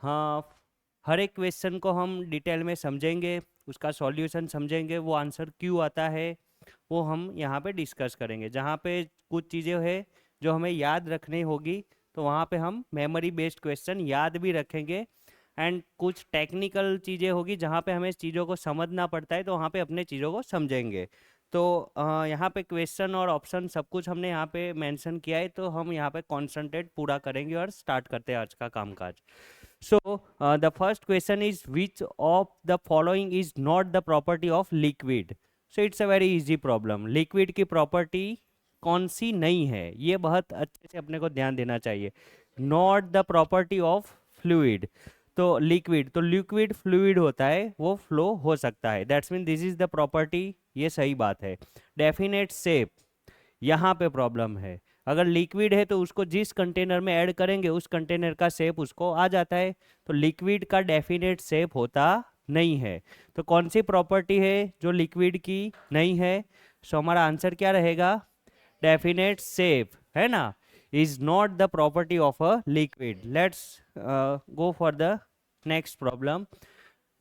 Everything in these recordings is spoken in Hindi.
हाँ, हर एक क्वेश्चन को हम डिटेल में समझेंगे, उसका सॉल्यूशन समझेंगे, वो आंसर क्यों आता है वो हम यहाँ पे डिस्कस करेंगे। जहाँ पे कुछ चीज़ें हैं जो हमें याद रखनी होगी, तो वहाँ पे हम मेमोरी बेस्ड क्वेश्चन याद भी रखेंगे। एंड कुछ टेक्निकल चीज़ें होगी जहाँ पे हमें चीज़ों को समझना पड़ता है, तो वहाँ पे अपने चीज़ों को समझेंगे। तो यहाँ पे क्वेश्चन और ऑप्शन सब कुछ हमने यहाँ पे मेंशन किया है, तो हम यहाँ पे कॉन्सेंट्रेट पूरा करेंगे और स्टार्ट करते हैं आज का कामकाज। So, the first question is which of the following is not the property of liquid? So, it's a very easy problem. Liquid की property कौन सी नहीं है, ये बहुत अच्छे से अपने को ध्यान देना चाहिए। Not the property of fluid. तो liquid, तो liquid fluid होता है, वो flow हो सकता है। That's mean this is the property, ये सही बात है। Definite shape, यहाँ पे प्रॉब्लम है। अगर लिक्विड है तो उसको जिस कंटेनर में ऐड करेंगे उस कंटेनर का शेप उसको आ जाता है, तो लिक्विड का डेफिनेट शेप होता नहीं है। तो कौन सी प्रॉपर्टी है जो लिक्विड की नहीं है? सो हमारा आंसर क्या रहेगा? डेफिनेट शेप, है ना, is not the property of a liquid. Let's go for the next problem.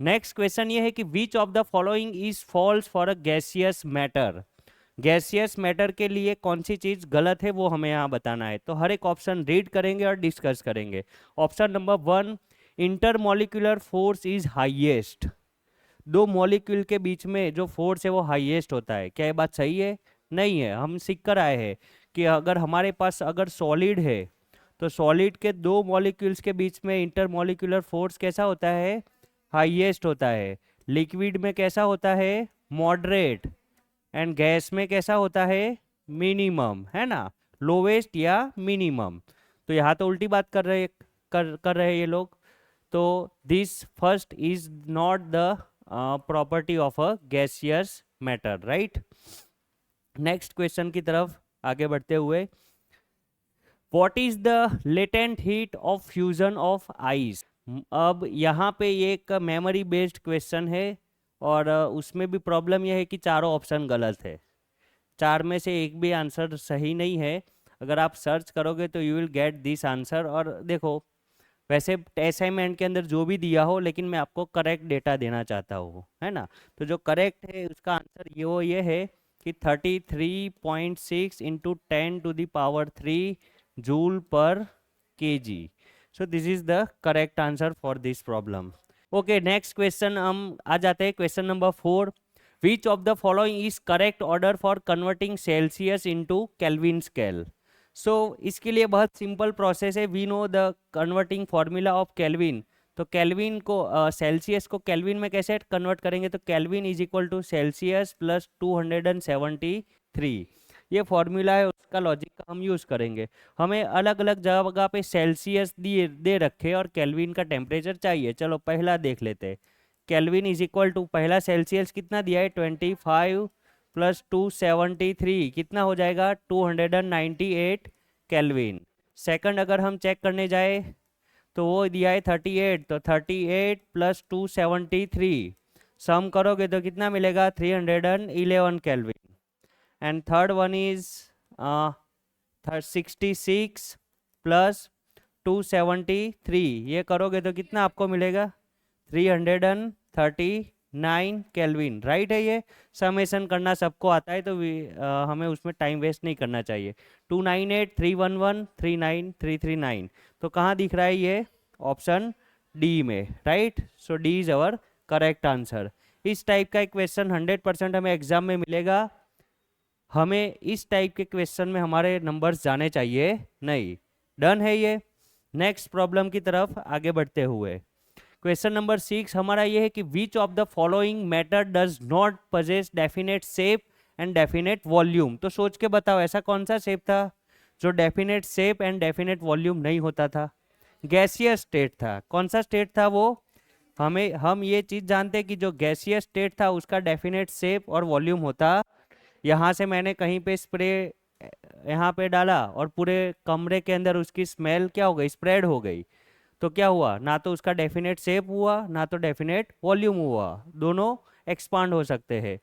Next question ये है कि which of the following is false for a gaseous matter. Gaseous matter के लिए कौन सी चीज गलत है वो हमें यहाँ बताना है। तो हर एक ऑप्शन रीड करेंगे और डिस्कस करेंगे। Option number 1, intermolecular force is highest. दो मॉलिक्यूल के बीच में जो फोर्स है वो हाईएस्ट होता है। क्या ये बात सही है? नहीं है। हम सीख कर आए हैं कि अगर हमारे पास अगर सॉलिड है तो सॉलिड के दो मॉलिक्यूल्स के बीच में इंटरमोलिकुलर फोर्स कैसा होता है? हाईएस्ट होता है। लिक्विड में कैसा होता है? मॉडरेट। एंड गैस में कैसा होता है? मिनिमम, है ना, लोवेस्ट या मिनिमम। तो यहाँ तो उल्टी बात कर रहे ये लोग। तो this first is not the property of a gaseous matter, right. Next question की तरफ आगे बढ़ते हुए, what is the latent heat of fusion of ice. अब यहाँ पे ये एक मेमोरी बेस्ड क्वेश्चन है और उसमें भी प्रॉब्लम यह है कि चारों ऑप्शन गलत है। चार में से एक भी आंसर सही नहीं है। अगर आप सर्च करोगे तो you will get this answer. और देखो, वैसे असाइनमेंट के अंदर जो भी दिया हो, लेकिन मैं आपको करेक्ट डेटा देना चाहता हूँ, है ना। तो जो करेक्ट है उसका आंसर ये है कि 33.6 into 10⁻³ joule per kg। So this is the correct answer for this problem. Okay, next question हम आ जाते हैं। Question number 4, which of the following is correct order for converting Celsius into Kelvin scale. So इसके लिए बहुत सिंपल प्रोसेस है। We know the converting formula of Kelvin. तो केल्विन को सेल्सियस को केल्विन में कैसे कन्वर्ट करेंगे? तो Kelvin is equal to Celsius plus 273। ये फॉर्मूला है, उसका लॉजिक का हम यूज़ करेंगे। हमें अलग अलग जगह पे सेल्सियस दिए दे रखे और केल्विन का टेम्परेचर चाहिए। चलो पहला देख लेते हैं। केल्विन इज इक्वल टू, पहला सेल्सियस कितना दिया है? 25 प्लस 273 कितना हो जाएगा? 298 केल्विन। सेकंड अगर हम चेक करने जाए तो वो दिया है 38, तो 38 प्लस 273 सम करोगे तो कितना मिलेगा? 311 kelvin. And third one is 66 plus 273, ये करोगे तो कितना आपको मिलेगा? 339 केल्विन, राइट है। ये समेशन करना सबको आता है, तो हमें उसमें टाइम वेस्ट नहीं करना चाहिए। 298 311 39339, तो कहाँ दिख रहा है ये? ऑप्शन डी में, right. So D is our correct answer. इस टाइप का एक क्वेश्चन 100% हमें एग्जाम में मिलेगा। हमें इस टाइप के क्वेश्चन में हमारे नंबर्स जाने चाहिए नहीं। डन है ये। नेक्स्ट प्रॉब्लम की तरफ आगे बढ़ते हुए, क्वेश्चन नंबर 6 हमारा ये है कि which of the following matter does not possess definite shape and definite volume. तो सोच के बताओ, ऐसा कौन सा शेप था जो definite shape and definite volume नहीं होता था? गैसियस स्टेट था। कौन सा स्टेट था वो? हम ये चीज जानते हैं कि जो गैसियस स्टेट था उसका डेफिनेट शेप और वॉल्यूम होता। यहाँ से मैंने कहीं पे स्प्रे यहाँ पे डाला और पूरे कमरे के अंदर उसकी स्मेल क्या हो गई? स्प्रेड हो गई। तो क्या हुआ? ना तो उसका डेफिनेट शेप हुआ, ना तो डेफिनेट वॉल्यूम हुआ। दोनों एक्सपांड हो सकते हैं।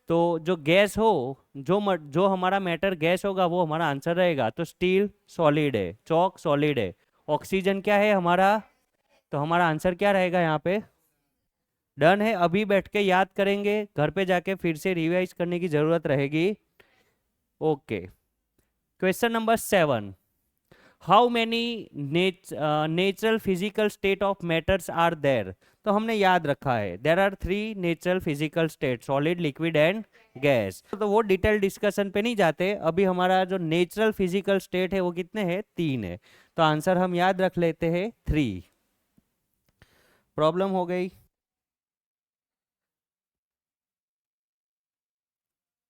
तो जो गैस हो, जो हमारा मैटर गैस होगा वो हमारा आंसर रहेगा। तो स्टील सॉलिड है, चौक सॉलिड है। ऑक्सीजन क्या है हमारा? तो हमारा आंसर क्या रहेगा यहाँ पे? डन है। अभी बैठ के याद करेंगे, घर पे जाके फिर से रिवाइज करने की जरूरत रहेगी। Okay, question number 7, how many natural physical state of matters are there? तो हमने याद रखा है there are 3 natural physical state, solid, liquid and gas. तो वो डिटेल डिस्कशन पे नहीं जाते, अभी हमारा जो नेचुरल फिजिकल स्टेट है वो कितने हैं? 3 है। तो आंसर हम याद रख लेते हैं 3। प्रॉब्लम हो गई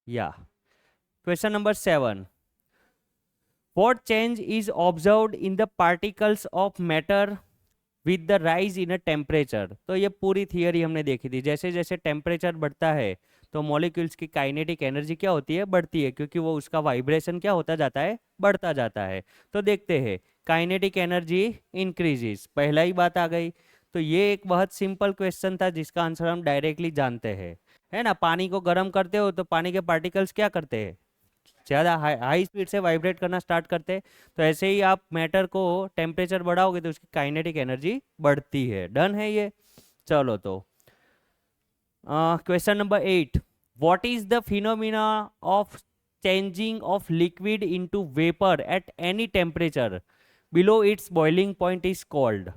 या? Question number 7, what change is observed in the particles of matter with the rise in a temperature? तो ये पूरी थियरी हमने देखी थी, जैसे जैसे टेम्परेचर बढ़ता है तो मॉलिक्यूल्स की काइनेटिक एनर्जी क्या होती है? बढ़ती है, क्योंकि वो उसका वाइब्रेशन क्या होता जाता है? बढ़ता जाता है। तो देखते हैं, काइनेटिक एनर्जी इंक्रीजेस, पहला ही बात आ गई। तो ये एक बहुत सिंपल क्वेश्चन था जिसका आंसर हम डायरेक्टली जानते हैं, है ना? पानी को गर्म करते हो तो पानी के पार्टिकल्स क्या करते हैं? ज़्यादा हाई स्पीड से वाइब्रेट करना स्टार्ट करते हैं। तो ऐसे ही आप मैटर को टेम्परेचर बढ़ाओगे तो उसकी काइनेटिक एनर्जी बढ़ती है। डन है ये? चलो तो question number 8, what is the phenomena of changing of liquid into vapour at any temperature below it's boiling point is called?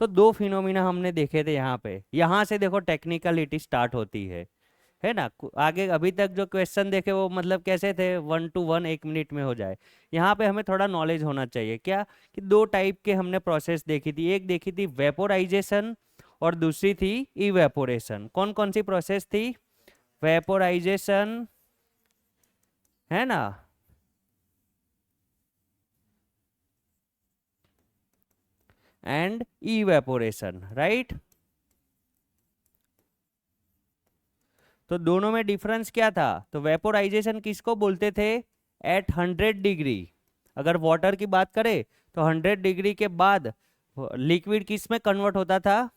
तो दो फिनोमिना हमने देखे थे यहाँ पे। यहाँ से देखो टेक्निकलिटी स्टार्ट होती है ना? आगे अभी तक जो क्वेश्चन देखे वो मतलब कैसे थे? 1 to 1 1 मिनट में हो जाए। यहाँ पे हमें थोड़ा नॉलेज होना चाहिए क्या, कि दो टाइप के हमने प्रोसेस देखी थी। एक देखी थी वेपोराइजेशन और दूसरी थी इवेपोरेशन। कौन कौन सी प्रोसेस थी? वेपोराइजेशन, है ना, एंड इवेपोरेशन, राइट? तो दोनों में डिफरेंस क्या था? तो वेपोराइजेशन किसको बोलते थे? Eight 100 degree. अगर वाटर की बात करें तो 100 डिग्री के बाद लिक्विड किस में कन्वर्ट होता था?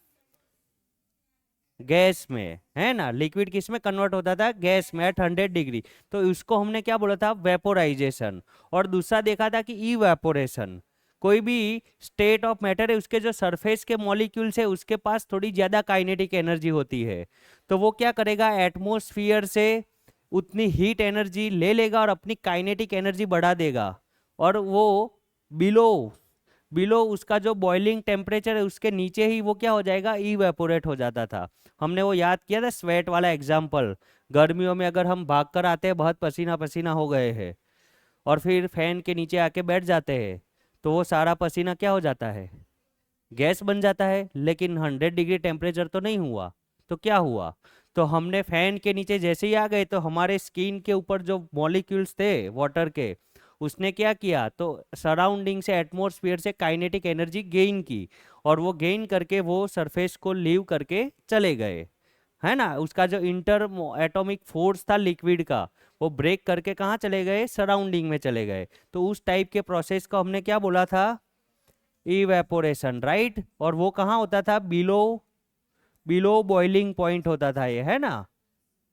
गैस में, है ना? लिक्विड किस में कन्वर्ट होता था? गैस में, एट 100 डिग्री। तो उसको हमने क्या बोला था? वेपोराइजेशन। और दूसरा देखा था कि इवेपोरेशन। कोई भी स्टेट ऑफ मैटर है, उसके जो सरफेस के मॉलिक्यूल्स है उसके पास थोड़ी ज्यादा काइनेटिक एनर्जी होती है, तो वो क्या करेगा? एटमॉस्फेयर से उतनी हीट एनर्जी ले लेगा और अपनी काइनेटिक एनर्जी बढ़ा देगा, और वो बिलो बिलो उसका जो बॉइलिंग टेम्परेचर है उसके नीचे ही वो क्या हो जाएगा? इवेपोरेट हो जाता था। हमने वो याद किया था स्वेट वाला एग्जाम्पल। गर्मियों में अगर हम भाग कर आते हैं, बहुत पसीना पसीना हो गए हैं, और फिर फैन के नीचे आके बैठ जाते हैं, तो वो सारा पसीना क्या हो जाता है? गैस बन जाता है। लेकिन 100 डिग्री टेम्परेचर तो नहीं हुआ। तो क्या हुआ? तो हमने फैन के नीचे जैसे ही आ गए तो हमारे स्किन के ऊपर जो मॉलिक्यूल्स थे वाटर के, उसने क्या किया? तो सराउंडिंग से, एटमॉस्फेयर से काइनेटिक एनर्जी गेन की, और वो गेन करके वो सरफेस को लीव करके चले गए, है ना? उसका जो इंटर एटॉमिक फोर्स था लिक्विड का, वो ब्रेक करके कहाँ चले गए? सराउंडिंग में चले गए। तो उस टाइप के प्रोसेस को हमने क्या बोला था? Evaporation, right? और वो कहाँ होता था? बिलो बिलो बॉइलिंग पॉइंट होता था ये, है ना?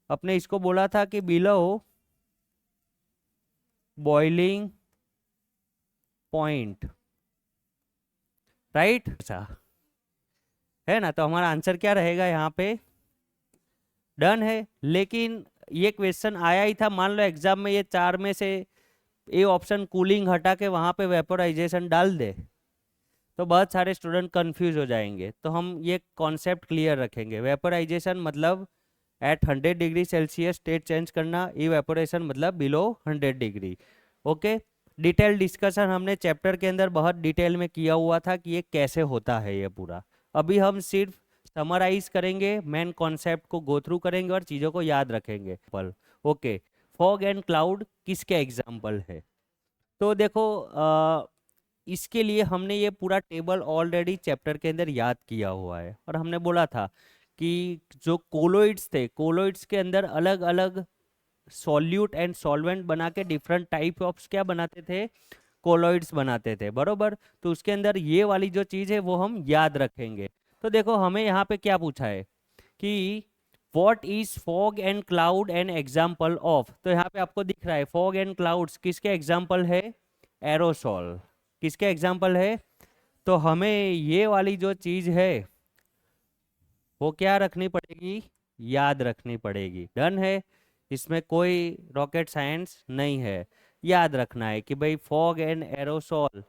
अपने इसको बोला था कि बिलो बॉइलिंग पॉइंट, राइट? अच्छा, है ना? तो हमारा आंसर क्या रहेगा यहाँ पे? डन है। लेकिन ये क्वेश्चन आया ही था, मान लो एग्जाम में ये 4 में से ए ऑप्शन कूलिंग हटा के वहां पे वेपोराइजेशन डाल दे, तो बहुत सारे स्टूडेंट कंफ्यूज हो जाएंगे। तो हम ये कॉन्सेप्ट क्लियर रखेंगे। वेपोराइजेशन मतलब एट 100 डिग्री सेल्सियस स्टेट चेंज करना, इवेपोरेशन मतलब below 100 degree. Okay, detail discussion हमने चैप्टर के अंदर बहुत डिटेल में किया हुआ था कि ये कैसे होता है ये पूरा। अभी हम सिर्फ समराइज करेंगे, मेन कॉन्सेप्ट को गो थ्रू करेंगे और चीज़ों को याद रखेंगे। पल ओके, फॉग एंड क्लाउड किसके एग्जाम्पल है? तो देखो इसके लिए हमने ये पूरा टेबल ऑलरेडी चैप्टर के अंदर याद किया हुआ है, और हमने बोला था कि जो कोलोइड्स थे, कोलोइड्स के अंदर अलग अलग सॉल्यूट एंड सॉल्वेंट बना के डिफरेंट टाइप ऑफ क्या बनाते थे? कोलोइड्स बनाते थे, बरोबर? तो उसके अंदर ये वाली जो चीज़ है वो हम याद रखेंगे। तो देखो हमें यहाँ पे क्या पूछा है कि what is fog and cloud an example of? तो यहाँ पे आपको दिख रहा है फॉग एंड क्लाउड्स किसके एग्जाम्पल है? एरोसॉल। किसके एग्जाम्पल है? तो हमें ये वाली जो चीज है वो क्या रखनी पड़ेगी, याद रखनी पड़ेगी। डन है, इसमें कोई रॉकेट साइंस नहीं है। याद रखना है कि भाई fog and aerosol,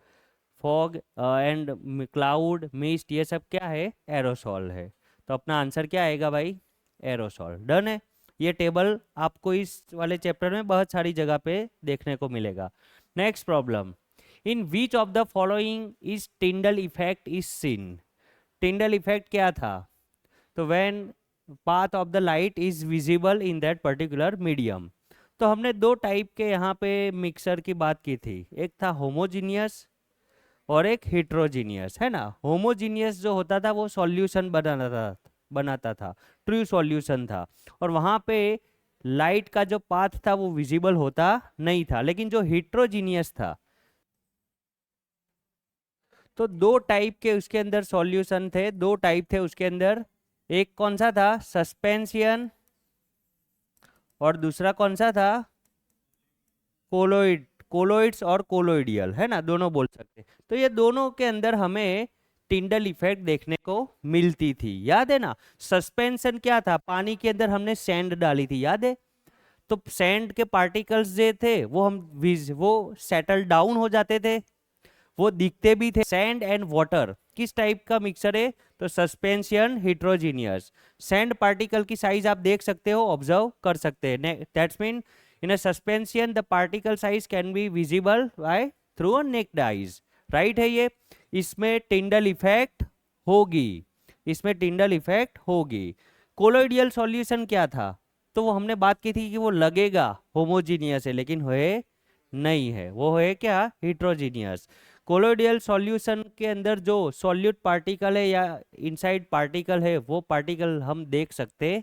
fog and cloud mist, ये सब क्या है, एरोसॉल है। तो अपना आंसर क्या आएगा भाई, एरोसॉल। डन है। ये टेबल आपको इस वाले चैप्टर में बहुत सारी जगह पे देखने को मिलेगा। Next problem, in which of the following is Tyndall effect is seen. Tyndall effect क्या था, तो when path of the light is visible in that particular medium. तो हमने दो टाइप के यहाँ पे मिक्सर की बात की थी, एक था होमोजीनियस और एक हिट्रोजीनियस, है ना। होमोजीनियस जो होता था वो सॉल्यूशन बनाता था, ट्रू सॉल्यूशन था, और वहाँ पे लाइट का जो पाथ था वो विजिबल होता नहीं था। लेकिन जो हिट्रोजीनियस था, तो दो टाइप के उसके अंदर सॉल्यूशन थे, दो टाइप थे उसके अंदर। एक कौन सा था, सस्पेंशियन, और दूसरा कौन सा था, कोलोइड, कोलोइड्स और कोलोइडियल, है ना, दोनों बोल सकते। तो ये दोनों के अंदर हमें टिंडल इफेक्ट देखने को मिलती थी, याद है ना। सस्पेंशन क्या था, पानी के अंदर हमने सैंड डाली थी, याद है। तो सैंड के पार्टिकल्स जो थे वो सेटल डाउन हो जाते थे, वो दिखते भी थे। सैंड एंड वाटर किस टाइप का मिक्सर है, तो सस्पेंशन हिट्रोजीनियस। सैंड पार्टिकल की साइज आप देख सकते हो, ऑब्जर्व कर सकते हैं। That's mean in a suspension the particle size can be visible by through a naked eyes, right है ये। इसमें टिंडल इफेक्ट होगी, इसमें टिंडल इफेक्ट होगी। कोलोइडियल सॉल्यूशन क्या था, तो वो हमने बात की थी कि वो लगेगा होमोजीनियस है, लेकिन है नहीं है, वो है क्या, हिट्रोजीनियस। कोलोइडियल सॉल्यूशन के अंदर जो सॉल्यूट पार्टिकल है या इनसाइड पार्टिकल है, वो पार्टिकल हम देख सकते,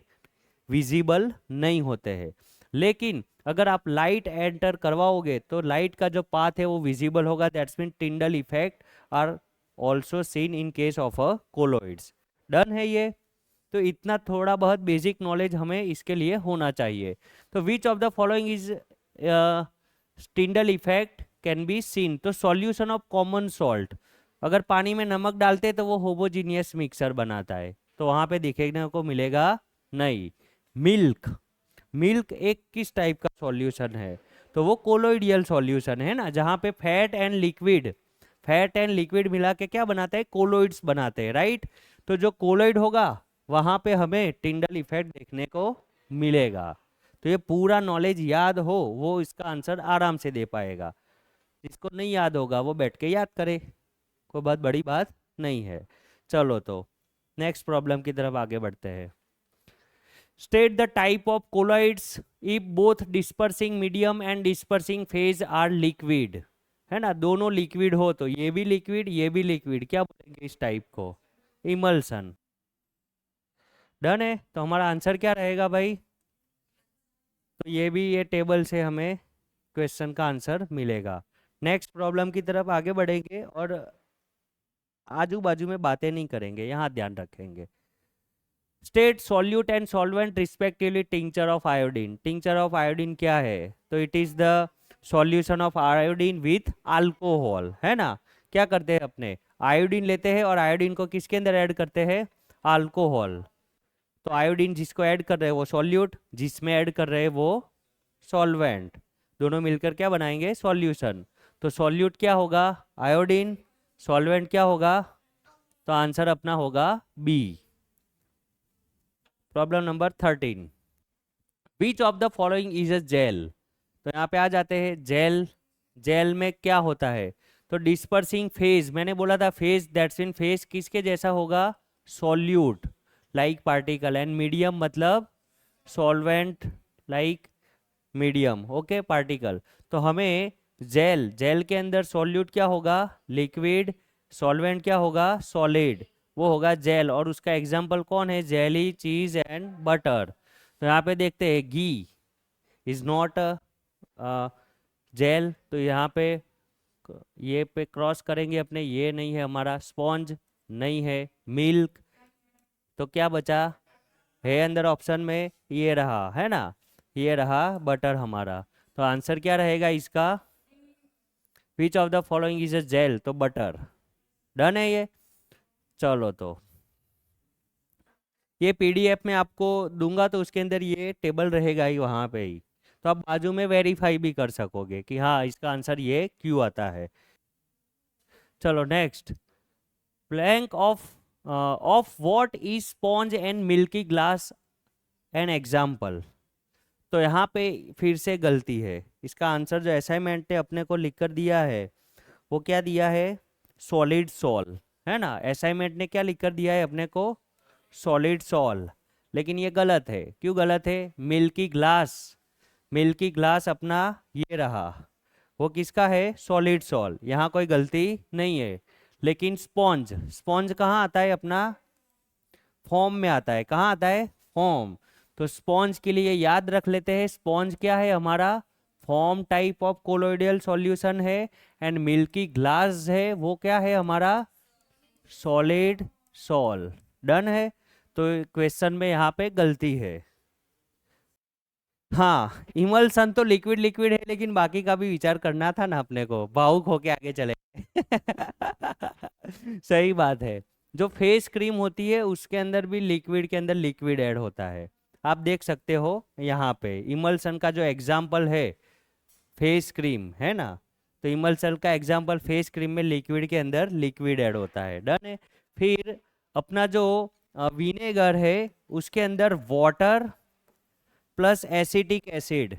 विजिबल नहीं होते हैं। लेकिन अगर आप लाइट एंटर करवाओगे तो लाइट का जो पाथ है वो विजिबल होगा। That's mean Tyndall effect are also seen in case of a colloids. Done है ये। तो इतना थोड़ा बहुत बेसिक नॉलेज हमें इसके लिए होना चाहिए। तो विच of the following is Tyndall effect can be seen, तो सॉल्यूशन ऑफ कॉमन सॉल्ट, अगर पानी में नमक डालते तो वो होमोजीनियस मिक्सर बनाता है, तो वहां पे दिखने को मिलेगा नहीं। मिल्क, मिल्क एक किस टाइप का सॉल्यूशन है, तो वो कोलोइडियल सॉल्यूशन है ना, जहाँ पे fat and liquid, fat and liquid मिला के क्या बनाते हैं, कोलोइड्स बनाते हैं, राइट। तो जो कोलोइड होगा वहां पे हमें टिंडल इफेक्ट देखने को मिलेगा। तो ये पूरा नॉलेज याद हो वो इसका आंसर आराम से दे पाएगा, जिसको नहीं याद होगा वो बैठ के याद करे, कोई बहुत बड़ी बात नहीं है। चलो तो नेक्स्ट प्रॉब्लम की तरफ आगे बढ़ते हैं। State the type of colloids if both dispersing medium and dispersing phase are liquid, है ना, दोनों लिक्विड हो, तो ये भी लिक्विड ये भी लिक्विड, क्या बोलेंगे इस टाइप को, इमल्सन। डन है, तो हमारा आंसर क्या रहेगा भाई, तो ये भी ये टेबल से हमें क्वेश्चन का आंसर मिलेगा। नेक्स्ट प्रॉब्लम की तरफ आगे बढ़ेंगे और आजू बाजू में बातें नहीं करेंगे, यहाँ ध्यान रखेंगे। State solute and solvent respectively tincture of iodine. Tincture of iodine क्या है, तो it is the solution of iodine with alcohol, है ना। क्या करते हैं अपने, आयोडीन लेते हैं और आयोडीन को किसके अंदर ऐड करते हैं, अल्कोहल। तो आयोडीन जिसको ऐड कर रहे हैं वो सॉल्यूट, जिसमें ऐड कर रहे हैं वो सॉल्वेंट, दोनों मिलकर क्या बनाएंगे, सॉल्यूशन। तो सॉल्यूट क्या होगा, आयोडीन, सॉल्वेंट क्या होगा, तो आंसर अपना होगा B. Problem number 13, which of the following is a gel. तो यहाँ पे आ जाते हैं जेल, जेल में क्या होता है, तो डिस्पर्सिंग फेज, मैंने बोला था फेज, दैट्स इन फेज किसके जैसा होगा, solute like particle, and medium मतलब solvent like medium, okay particle. तो हमें जेल, जेल के अंदर सॉल्यूट क्या होगा, लिक्विड, सॉल्वेंट क्या होगा, सॉलिड, वो होगा जेल। और उसका एग्जांपल कौन है, जेली, चीज एंड बटर। तो यहाँ पे देखते हैं घी इज नॉट जेल, तो यहाँ पे ये पे क्रॉस करेंगे अपने, ये नहीं है हमारा, स्पॉन्ज नहीं है, मिल्क, तो क्या बचा है अंदर ऑप्शन में, ये रहा, है ना, ये रहा बटर हमारा। तो आंसर क्या रहेगा इसका, which of the following is a gel, तो बटर। डन है ये। चलो तो ये पीडीएफ में आपको दूंगा तो उसके अंदर ये टेबल रहेगा ही वहाँ पे ही, तो आप बाजू में वेरीफाई भी कर सकोगे कि हाँ इसका आंसर ये क्यों आता है। चलो next, blank of what is sponge and milky glass an example. तो यहाँ पे फिर से गलती है, इसका आंसर जो असाइनमेंट ने अपने को लिख कर दिया है वो क्या दिया है, सॉलिड सॉल, है ना। असाइनमेंट ने क्या लिख कर दिया है अपने को, सॉलिड सॉल, लेकिन ये गलत है। क्यों गलत है, मिल्की ग्लास, मिल्की ग्लास अपना ये रहा, वो किसका है, सॉलिड सॉल, यहाँ कोई गलती नहीं है। लेकिन स्पॉन्ज, स्पॉन्ज कहाँ आता है अपना, फॉर्म में आता है, कहाँ आता है, फॉर्म। तो स्पॉन्ज के लिए याद रख लेते हैं, स्पॉन्ज क्या है हमारा, form type of colloidal solution है। एंड मिल्की ग्लास है वो क्या है हमारा, सॉलिड सॉल। डन है। तो क्वेश्चन में यहाँ पे गलती है। हाँ इमल्सन तो लिक्विड लिक्विड है, लेकिन बाकी का भी विचार करना था ना अपने को, भावुक होके आगे चले सही बात है। जो फेस क्रीम होती है उसके अंदर भी लिक्विड के अंदर लिक्विड ऐड होता है। आप देख सकते हो यहाँ पे इमल्सन का जो एग्जाम्पल है फेस क्रीम, है ना। तो इमल्सन का एग्जाम्पल फेस क्रीम में लिक्विड के अंदर लिक्विड ऐड होता है। डन है। फिर अपना जो विनेगर है उसके अंदर वाटर प्लस एसिटिक एसिड,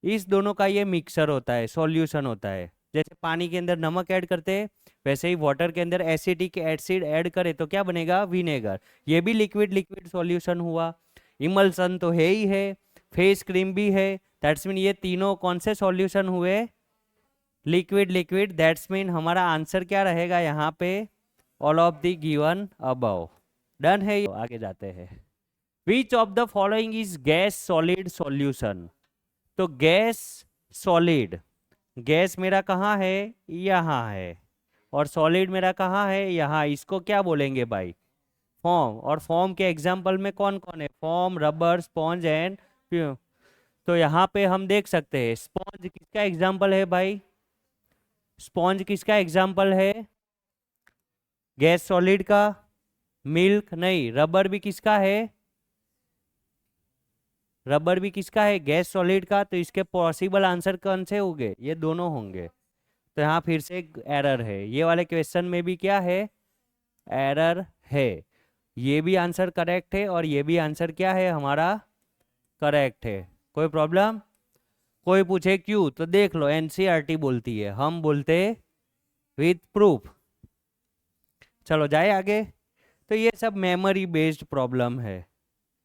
इस दोनों का ये मिक्सर होता है, सॉल्यूशन होता है। जैसे पानी के अंदर नमक ऐड करते हैं वैसे ही वाटर के अंदर एसिटिक एसिड ऐड करे तो क्या बनेगा, विनेगर। ये भी लिक्विड लिक्विड सॉल्यूशन हुआ। इमल्सन तो है ही है, फेस क्रीम भी है, दैट्स मीन ये तीनों कौन से सॉल्यूशन हुए, लिक्विड लिक्विड। दैट्स मीन हमारा आंसर क्या रहेगा यहाँ पे, all of the given above. Done है। आगे जाते हैं। विच of the following is gas solid solution. तो गैस सॉलिड, गैस मेरा कहाँ है, यहाँ है, और सॉलिड मेरा कहाँ है, यहाँ। इसको क्या बोलेंगे भाई, फॉर्म। और फॉर्म के एग्जाम्पल में कौन कौन है, फॉर्म, रबर, स्पॉन्ज एंड। तो यहाँ पे हम देख सकते हैं स्पॉन्ज किसका एग्जाम्पल है भाई, स्पॉन्ज किसका एग्जाम्पल है, गैस सॉलिड का। मिल्क नहीं, रबर भी किसका है, रबर भी किसका है, गैस सॉलिड का। तो इसके पॉसिबल आंसर कौन से होंगे, ये दोनों होंगे। तो यहाँ फिर से एक एरर है, ये वाले क्वेश्चन में भी क्या है, एरर है। ये भी आंसर करेक्ट है और ये भी आंसर क्या है हमारा, करेक्ट है। कोई प्रॉब्लम, कोई पूछे क्यों तो देख लो, एनसीईआरटी बोलती है, हम बोलते विथ प्रूफ। चलो जाए आगे। तो ये सब मेमोरी बेस्ड प्रॉब्लम है,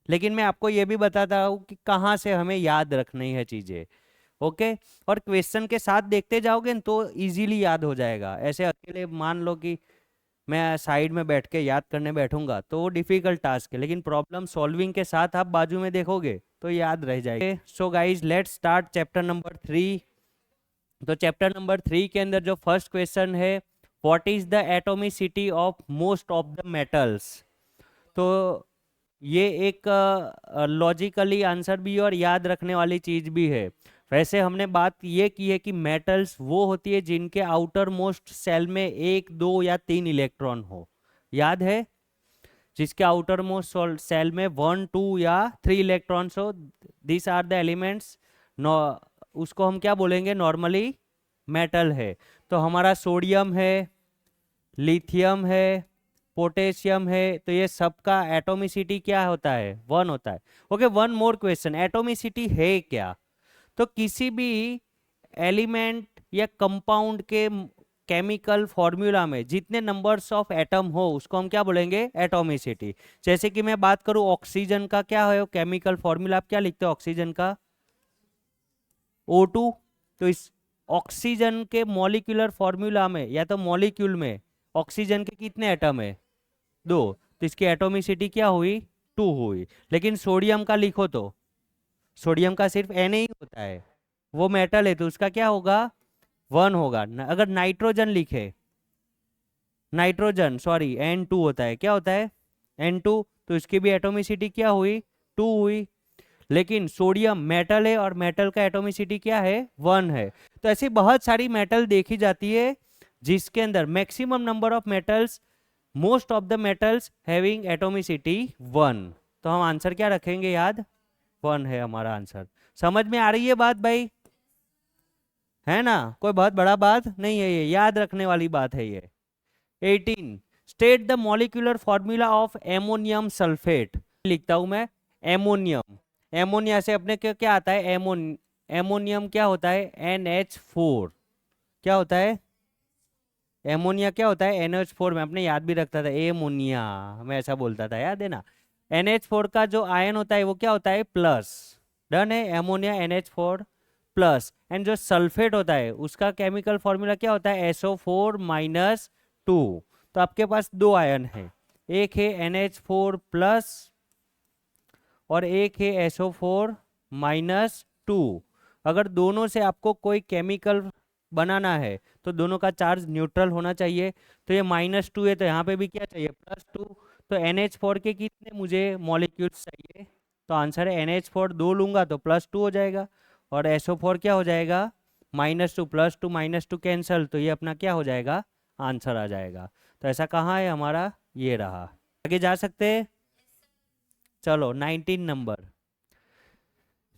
लेकिन मैं आपको ये भी बताता हूँ कि कहाँ से हमें याद रखनी है चीज़ें। ओके। और क्वेश्चन के साथ देखते जाओगे तो इजीली याद हो जाएगा। ऐसे अकेले मान लो कि मैं साइड में बैठ के याद करने बैठूंगा तो वो डिफिकल्ट टास्क है, लेकिन प्रॉब्लम सॉल्विंग के साथ आप बाजू में देखोगे तो याद रह जाएगा। So guys let's start chapter number 3। तो चैप्टर नंबर 3 के अंदर जो फर्स्ट क्वेश्चन है, what is the atomicity of most of the metals. तो ये एक लॉजिकली आंसर भी और याद रखने वाली चीज भी है। वैसे हमने बात ये की है कि मेटल्स वो होती है जिनके आउटर मोस्ट सेल में 1, 2 या 3 इलेक्ट्रॉन हो। याद है, जिसके आउटर मोस्ट सेल में 1, 2 या 3 इलेक्ट्रॉन्स हो, दिस आर द एलिमेंट्स। उसको हम क्या बोलेंगे, नॉर्मली मेटल है। तो हमारा सोडियम है, लिथियम है, पोटेशियम है, तो ये सबका एटोमिसिटी क्या होता है, 1 होता है। Okay, one more question, atomicity है क्या। तो किसी भी एलिमेंट या कंपाउंड के केमिकल फॉर्मूला में जितने नंबर्स ऑफ एटम हो उसको हम क्या बोलेंगे, एटोमिसिटी। जैसे कि मैं बात करूं ऑक्सीजन का, क्या है केमिकल फॉर्मूला, आप क्या लिखते हो ऑक्सीजन का, O2। तो इस ऑक्सीजन के मॉलिक्यूलर फॉर्मूला में या तो मॉलिक्यूल में ऑक्सीजन के कितने एटम है, 2। तो इसकी एटोमिसिटी क्या हुई, 2 हुई। लेकिन सोडियम का लिखो तो सोडियम का सिर्फ Na ही होता है, वो मेटल है तो उसका क्या होगा, 1 होगा। अगर नाइट्रोजन लिखे, नाइट्रोजन सॉरी N2 होता है, क्या होता है, N2। तो इसकी भी एटोमिसिटी क्या हुई, 2 हुई। लेकिन सोडियम मेटल है और मेटल का एटोमिसिटी क्या है, 1 है। तो ऐसी बहुत सारी मेटल देखी जाती है जिसके अंदर maximum number of metals, most of the metals having atomicity 1। तो हम आंसर क्या रखेंगे याद? 1 है हमारा आंसर। समझ में आ रही है बात भाई? है ना, कोई बहुत बड़ा बात नहीं है, ये याद रखने वाली बात है ये। 18, state the molecular formula of ammonium sulphate. लिखता हूं मैं एमोनियम। एमोनिया से अपने क्या क्या आता है? एमोनियम क्या होता है? NH4। क्या होता है? एमोनिया क्या होता है? NH4। मैं अपने याद भी रखता था, एमोनिया मैं ऐसा बोलता था, याद है ना। NH4 का जो आयन होता है वो क्या होता है? प्लस। डन है, एमोनिया NH4 प्लस। एंड जो सल्फेट होता है उसका केमिकल फॉर्मूला क्या होता है? SO4-2। तो आपके पास दो आयन है, एक है NH4 प्लस और एक है SO4-2। अगर दोनों से आपको कोई केमिकल बनाना है तो दोनों का चार्ज न्यूट्रल होना चाहिए। तो ये -2 है तो यहाँ पे भी क्या चाहिए? +2। तो NH4 के कितने मुझे मॉलिक्यूल्स चाहिए? तो आंसर है NH4 2 लूंगा तो +2 हो जाएगा, और SO4 क्या हो जाएगा? -2 +2 -2 कैंसल, तो ये अपना क्या हो जाएगा? आंसर आ जाएगा। तो ऐसा कहाँ है हमारा? ये रहा। आगे जा सकते हैं? चलो 19 number,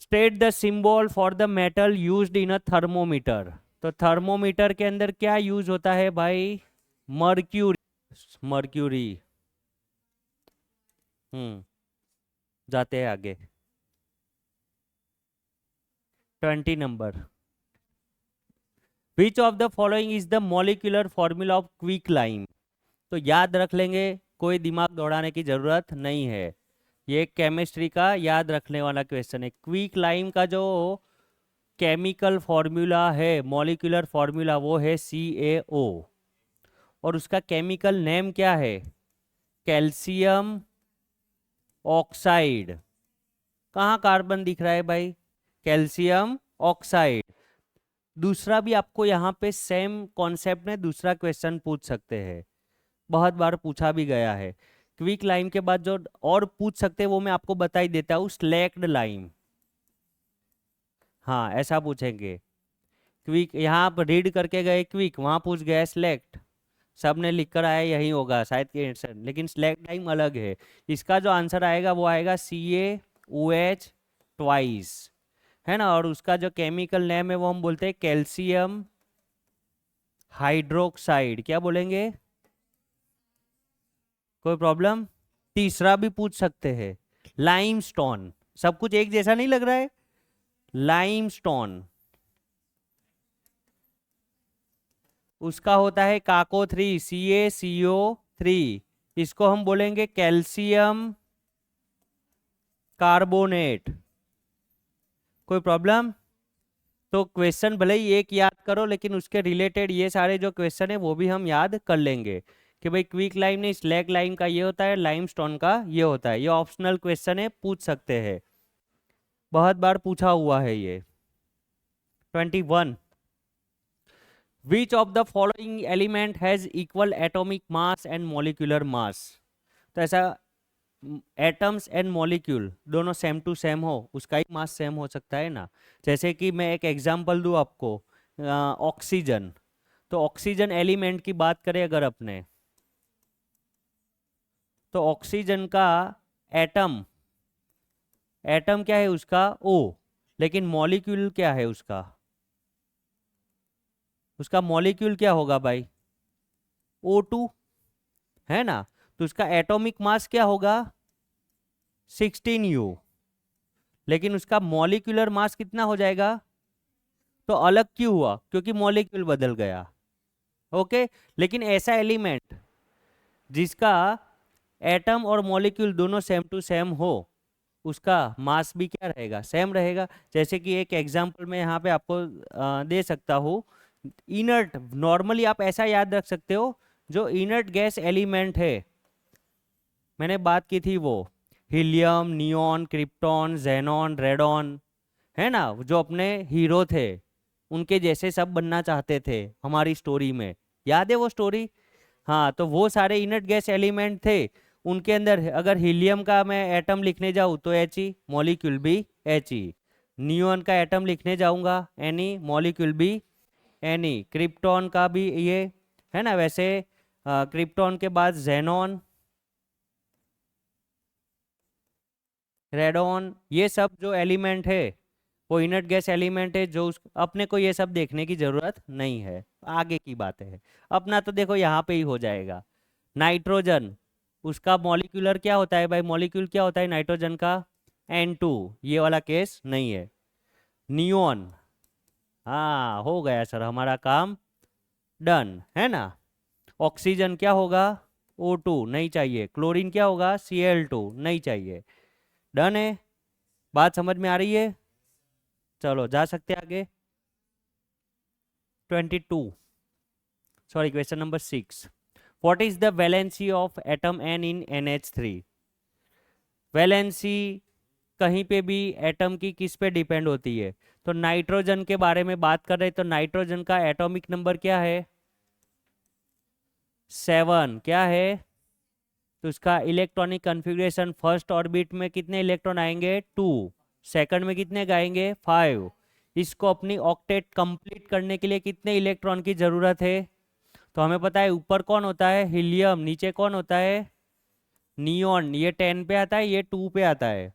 state the symbol for the metal used in a thermometer. तो थर्मोमीटर के अंदर क्या यूज होता है भाई? मर्क्यूरी। मर्क्यूरी। जाते हैं आगे। 20 number, which of the following is the molecular formula of quick lime. तो याद रख लेंगे, कोई दिमाग दौड़ाने की जरूरत नहीं है, ये केमिस्ट्री का याद रखने वाला क्वेश्चन है। क्विक लाइम का जो केमिकल फॉर्मूला है, मॉलिक्यूलर फॉर्मूला, वो है CaO। और उसका केमिकल नेम क्या है? Calcium oxide. कहाँ कार्बन दिख रहा है भाई? Calcium oxide. दूसरा भी आपको यहाँ पे सेम कॉन्सेप्ट में दूसरा क्वेश्चन पूछ सकते हैं, बहुत बार पूछा भी गया है। क्विक लाइम के बाद जो और पूछ सकते हैं वो मैं आपको बता ही देता हूँ, स्लैक्ड लाइम। हाँ ऐसा पूछेंगे। क्विक यहाँ आप रीड करके गए क्विक, वहाँ पूछ गया स्लैक्ड, सब ने लिख कर आया यही होगा शायद के आंसर, लेकिन स्लैक्ड लाइम अलग है। इसका जो आंसर आएगा वो आएगा CaOH ट्वाइस, है ना। और उसका जो केमिकल नेम है वो हम बोलते हैं कैल्शियम हाइड्रोक्साइड। क्या बोलेंगे? कोई प्रॉब्लम? तीसरा भी पूछ सकते हैं, लाइमस्टोन। सब कुछ एक जैसा नहीं लग रहा है? लाइमस्टोन, उसका होता है काको 3, CaCO3। इसको हम बोलेंगे कैल्शियम कार्बोनेट। कोई प्रॉब्लम? तो क्वेश्चन भले ही एक याद करो, लेकिन उसके रिलेटेड ये सारे जो क्वेश्चन है वो भी हम याद कर लेंगे कि भाई क्विक लाइम नहीं, स्लैग लाइम का ये होता है, लाइमस्टोन का ये होता है। ये ऑप्शनल क्वेश्चन है, पूछ सकते हैं, बहुत बार पूछा हुआ है ये। 21, विच of the following element has equal atomic mass and molecular mass. तो ऐसा एटम्स एंड मॉलिक्यूल दोनों सेम टू सेम हो, उसका ही मास सेम हो सकता है ना। जैसे कि मैं एक एग्जांपल दूं आपको, ऑक्सीजन। तो ऑक्सीजन एलिमेंट की बात करें अगर अपने, तो ऑक्सीजन का एटम, एटम क्या है उसका? O। लेकिन मॉलिक्यूल क्या है उसका? उसका मॉलिक्यूल क्या होगा भाई? O2, है ना। तो उसका एटॉमिक मास क्या होगा? 16U। लेकिन उसका मॉलिक्यूलर मास कितना हो जाएगा? तो अलग क्यों हुआ? क्योंकि मॉलिक्यूल बदल गया। ओके। लेकिन ऐसा एलिमेंट जिसका एटम और मॉलिक्यूल दोनों सेम टू सेम हो, उसका मास भी क्या रहेगा? सेम रहेगा। जैसे कि एक एग्जांपल मैं यहाँ पे आपको दे सकता हूँ। इनर्ट, नॉर्मली आप ऐसा याद रख सकते हो, जो इनर्ट गैस एलिमेंट है, मैंने बात की थी वो helium, neon, krypton, xenon, radon, है ना, जो अपने हीरो थे, उनके जैसे सब बनना चाहते थे हमारी स्टोरी में, याद है वो स्टोरी? हाँ, तो वो सारे इनर्ट गैस एलिमेंट थे। उनके अंदर अगर हीलियम का मैं एटम लिखने जाऊँ तो He, मॉलिक्यूल भी He। नियॉन का एटम लिखने जाऊंगा Na, मॉलिक्यूल भी Na। क्रिप्टॉन का भी ये है ना। वैसे क्रिप्टॉन के बाद जेनॉन, रेडॉन, ये सब जो एलिमेंट है वो इनर्ट गैस एलिमेंट है, जो अपने को ये सब देखने की जरूरत नहीं है, आगे की बात है। अपना तो देखो यहाँ पे ही हो जाएगा। नाइट्रोजन, उसका मॉलिक्यूलर क्या होता है भाई, मॉलिक्यूल क्या होता है नाइट्रोजन का, N2, ये वाला केस नहीं है। नियोन, हाँ हो गया सर, हमारा काम डन है ना। ऑक्सीजन क्या होगा, O2 नहीं चाहिए। क्लोरीन क्या होगा, Cl2 नहीं चाहिए। डन है, बात समझ में आ रही है। चलो जा सकते हैं आगे। 22, sorry question number 6, what is the valency of atom N in NH3। Valency कहीं पे भी एटम की किस पे डिपेंड होती है, तो नाइट्रोजन के बारे में बात कर रहे हैं, तो नाइट्रोजन का एटॉमिक नंबर क्या है, 7, क्या है। तो उसका इलेक्ट्रॉनिक कन्फिग्रेशन, फर्स्ट ऑर्बिट में कितने इलेक्ट्रॉन आएंगे, 2, सेकंड में कितने आएंगे, 5। इसको अपनी ऑक्टेट कंप्लीट करने के लिए कितने इलेक्ट्रॉन की जरूरत है, तो हमें पता है ऊपर कौन होता है, हीलियम, नीचे कौन होता है, नियॉन। ये 10 पे आता है, ये 2 पे आता है।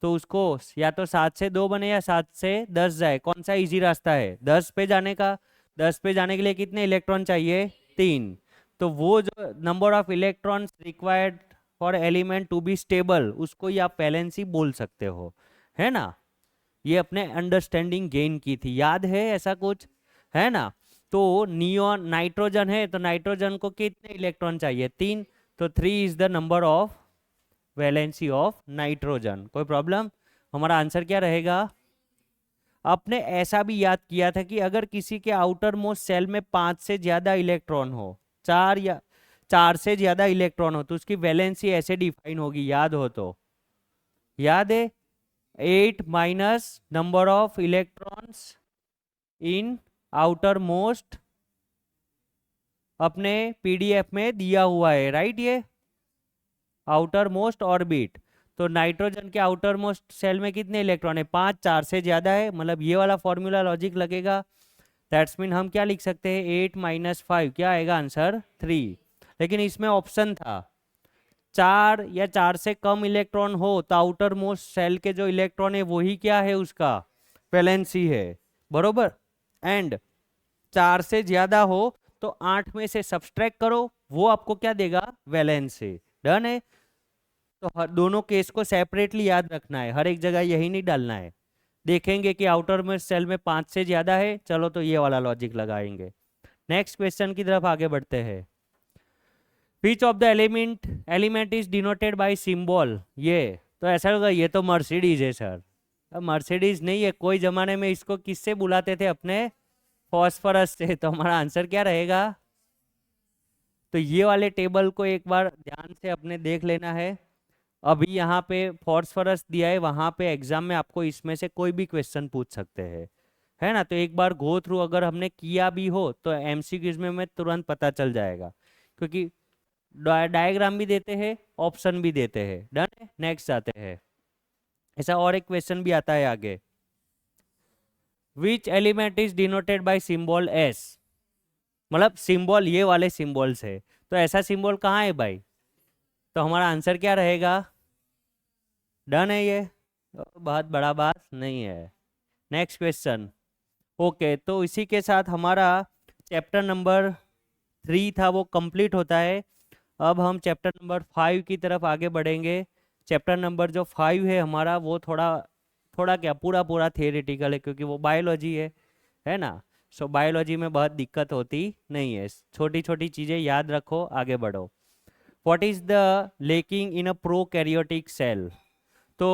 तो उसको या तो 7 से 2 बने या 7 से 10 जाए, कौन सा इजी रास्ता है, 10 पे जाने का। 10 पे जाने के लिए कितने इलेक्ट्रॉन चाहिए, 3। तो वो जो number of electrons required for element to be stable, उसको ही आप वैलेंसी बोल सकते हो, है ना। ये अपने अंडरस्टैंडिंग गेन की थी, याद है ऐसा कुछ, है ना। तो नियोन, नाइट्रोजन है तो नाइट्रोजन को कितने इलेक्ट्रॉन चाहिए, 3। तो 3 is the number of valency of nitrogen. कोई प्रॉब्लम, हमारा आंसर क्या रहेगा। आपने ऐसा भी याद किया था कि अगर किसी के आउटर मोस्ट सेल में 5 से ज्यादा इलेक्ट्रॉन हो, 4 या 4 से ज्यादा इलेक्ट्रॉन हो, तो उसकी वैलेंसी ऐसे डिफाइन होगी, याद हो तो, याद है, 8 minus number of electrons in outer most, अपने पीडीएफ में दिया हुआ है राइट, ये आउटर मोस्ट ऑर्बिट। तो नाइट्रोजन के आउटर मोस्ट सेल में कितने इलेक्ट्रॉन है, 5, 4 से ज्यादा है, मतलब ये वाला फॉर्मूला लॉजिक लगेगा। दैट्स मीन हम क्या लिख सकते हैं, 8 माइनस 5, क्या आएगा आंसर, 3। लेकिन इसमें ऑप्शन था 4 या 4 से कम इलेक्ट्रॉन हो तो आउटर मोस्ट सेल के जो इलेक्ट्रॉन है वही क्या है, उसका वैलेंसी है, बरोबर। एंड 4 से ज्यादा हो तो 8 में से सब्सट्रैक्ट करो, वो आपको क्या देगा, वैलेंसी। डन है। तो हर दोनों केस को सेपरेटली याद रखना है, हर एक जगह यही नहीं डालना है। देखेंगे कि आउटर में सेल में 5 से ज्यादा है, चलो तो ये वाला लॉजिक लगाएंगे। नेक्स्ट क्वेश्चन की तरफ आगे बढ़ते हैं। विच of the element is denoted by symbol, ये तो ऐसा होगा, ये तो मर्सिडीज है सर। अब मर्सिडीज नहीं है, कोई जमाने में इसको किससे बुलाते थे, अपने फॉस्फोरस से। तो हमारा आंसर क्या रहेगा। तो ये वाले टेबल को एक बार ध्यान से अपने देख लेना है। अभी यहाँ पे फॉस्फोरस दिया है, वहां पे एग्जाम में आपको इसमें से कोई भी क्वेश्चन पूछ सकते हैं, है ना। तो एक बार गो थ्रू अगर हमने किया भी हो तो एमसीक्यूज में हमें तुरंत पता चल जाएगा, क्योंकि डायग्राम भी देते हैं, ऑप्शन भी देते हैं। डन है, नेक्स्ट आते हैं। ऐसा और एक क्वेश्चन भी आता है आगे, which element is denoted by symbol S, मतलब सिंबल ये वाले सिंबल्स है, तो ऐसा सिंबल कहाँ है भाई। तो हमारा आंसर क्या रहेगा, डन है ये, बहुत बड़ा बात नहीं है। Next question. ओके, तो इसी के साथ हमारा चैप्टर नंबर 3 था वो कंप्लीट होता है। अब हम चैप्टर नंबर 5 की तरफ आगे बढ़ेंगे। चैप्टर नंबर जो 5 है हमारा, वो थोड़ा थोड़ा क्या, पूरा पूरा थियोरेटिकल है, क्योंकि वो बायोलॉजी है ना। सो बायोलॉजी में बहुत दिक्कत होती नहीं है, छोटी छोटी चीज़ें याद रखो, आगे बढ़ो। What is the lacking in a prokaryotic cell. तो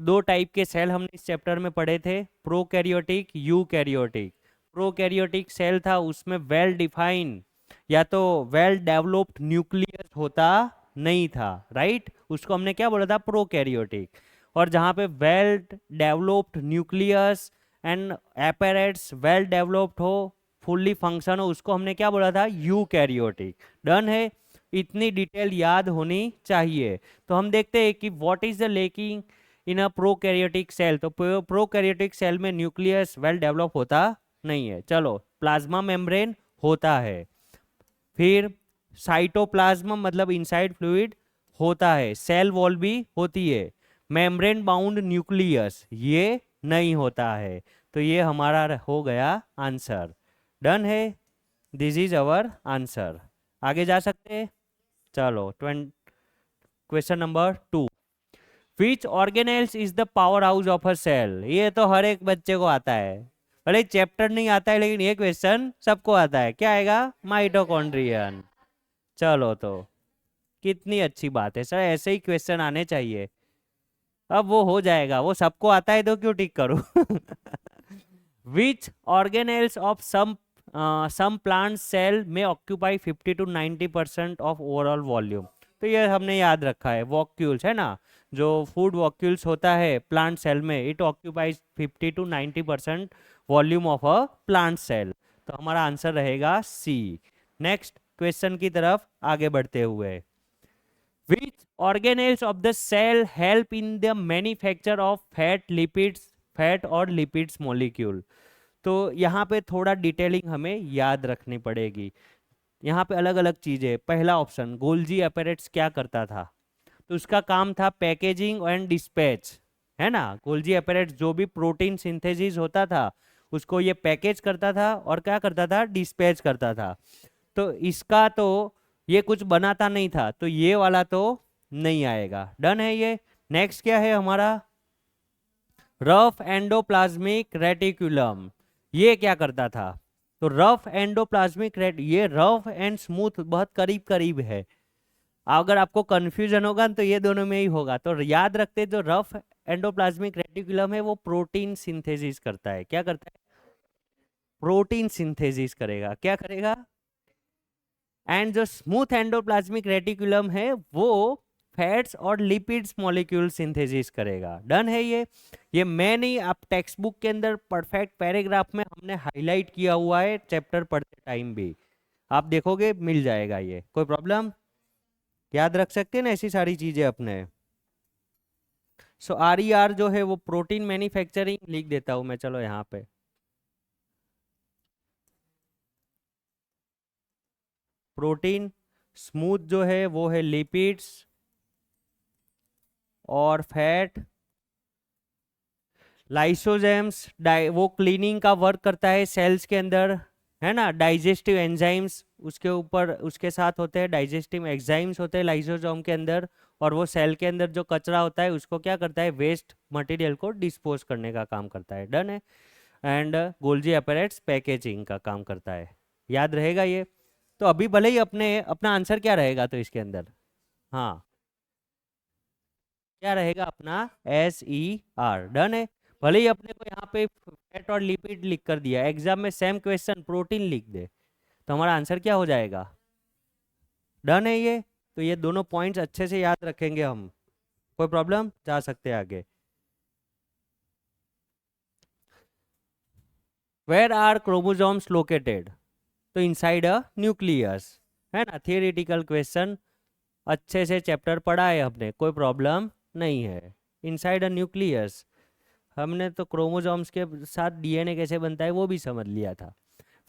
दो टाइप के सेल हमने इस चैप्टर में पढ़े थे, प्रोकैरियोटिक, यूकैरियोटिक। प्रोकैरियोटिक सेल था, उसमें वेल डिफाइन या तो वेल डेवलप्ड न्यूक्लियस होता नहीं था, राइट। उसको हमने क्या बोला था, प्रोकैरियोटिक। और जहाँ पे well developed nucleus and apparatus well developed हो, फुल्ली फंक्शन हो, उसको हमने क्या बोला था, यूकैरियोटिक। डन है, इतनी डिटेल याद होनी चाहिए। तो हम देखते हैं कि what is the lacking in a prokaryotic cell. तो प्रोकैरियोटिक सेल में न्यूक्लियस वेल डेवलप होता नहीं है। चलो, प्लाज्मा मेम्ब्रेन होता है, फिर साइटोप्लाज्म मतलब इनसाइड फ्लूइड होता है, सेल वॉल भी होती है, मेम्ब्रेन बाउंड न्यूक्लियस ये नहीं होता है। तो ये हमारा हो गया आंसर। डन है, दिस इज अवर आंसर। आगे जा सकते हैं। चलो question number 2, which organelles is the power house of a cell. ये तो हर एक बच्चे को आता है, भले चैप्टर नहीं आता है लेकिन ये क्वेश्चन सबको आता है। क्या आएगा? माइटोकॉन्ड्रियन। चलो तो कितनी अच्छी बात है सर, ऐसे ही क्वेश्चन आने चाहिए। अब वो हो जाएगा, वो सबको आता है तो क्यों टिक करूं। Which organelles of some plant cell में occupy 50 to 90% of overall volume. तो ये हमने याद रखा है, वॉक्यूल्स है ना, जो फूड वॉक्यूल्स होता है प्लांट सेल में, it occupies 50 to 90% volume of a plant cell. तो हमारा आंसर रहेगा सी। नेक्स्ट क्वेश्चन की तरफ आगे बढ़ते हुए, which organelles of the cell help in the manufacture of fat और lipids molecule। तो यहाँ पे थोड़ा डिटेलिंग हमें याद रखनी पड़ेगी। यहाँ पे अलग अलग चीजें। पहला ऑप्शन, गोल्जी अपैरेट्स क्या करता था? तो उसका काम था पैकेजिंग एंड डिस्पैच, है ना। गोल्जी अपैरेट्स जो भी प्रोटीन सिंथेसिस होता था उसको ये पैकेज करता था और क्या करता था? डिस्पैच करता था। तो इसका तो ये कुछ बनाता नहीं था, तो ये वाला तो नहीं आएगा। डन है ये। नेक्स्ट क्या है हमारा? Rough endoplasmic reticulum. ये क्या करता था? तो रफ एंडोप्लाज्मिक रेट, ये रफ एंड स्मूथ बहुत करीब करीब है। अगर आपको कंफ्यूजन होगा तो ये दोनों में ही होगा, तो याद रखते जो रफ एंडोप्लाज्मिक रेटिकुलम है वो प्रोटीन सिंथेसिस करता है। क्या करता है? प्रोटीन सिंथेसिस करेगा। क्या करेगा? एंड जो स्मूथ एंडोप्लाज्मिक रेटिकुलम है वो फैट्स और लिपिड्स मॉलिक्यूल सिंथेसिस करेगा। डन है ये मैं नहीं, आप टेक्स्ट बुक के अंदर परफेक्ट पैराग्राफ में हमने हाईलाइट किया हुआ है, चैप्टर पढ़ते टाइम भी आप देखोगे मिल जाएगा ये, कोई प्रॉब्लम। याद रख सकते हैं ना ऐसी सारी चीजें अपने। सो RER जो है वो प्रोटीन मैन्युफैक्चरिंग लिख देता हूं मैं, चलो यहाँ पे। प्रोटीन, स्मूथ जो है वो है लिपिड्स और फैट, लाइसोजेम्स वो क्लीनिंग का वर्क करता है सेल्स के अंदर, है ना। डाइजेस्टिव एंजाइम्स उसके ऊपर उसके साथ होते हैं, डाइजेस्टिव एंजाइम्स होते हैं लाइसोसोम के अंदर, और वो सेल के अंदर जो कचरा होता है उसको क्या करता है? वेस्ट मटेरियल को डिस्पोज करने का काम करता है। डन है। एंड गोल्जी अपैरेट्स पैकेजिंग का काम करता है। याद रहेगा ये। तो अभी भले ही अपना आंसर क्या रहेगा तो इसके अंदर, हाँ क्या रहेगा अपना? SER। डन है। भले ही अपने को यहाँ पे फैट और लिपिड लिख कर दिया, एग्जाम में सेम क्वेश्चन प्रोटीन लिख दे तो हमारा आंसर क्या हो जाएगा? डन है ये। तो ये दोनों पॉइंट्स अच्छे से याद रखेंगे हम, कोई प्रॉब्लम। जा सकते हैं आगे। Where are chromosomes located? तो इनसाइड अ न्यूक्लियस, है ना। थियोरेटिकल क्वेश्चन, अच्छे से चैप्टर पढ़ा है हमने, कोई प्रॉब्लम नहीं है। इनसाइड अ न्यूक्लियस, हमने तो क्रोमोसोम्स के साथ DNA कैसे बनता है वो भी समझ लिया था।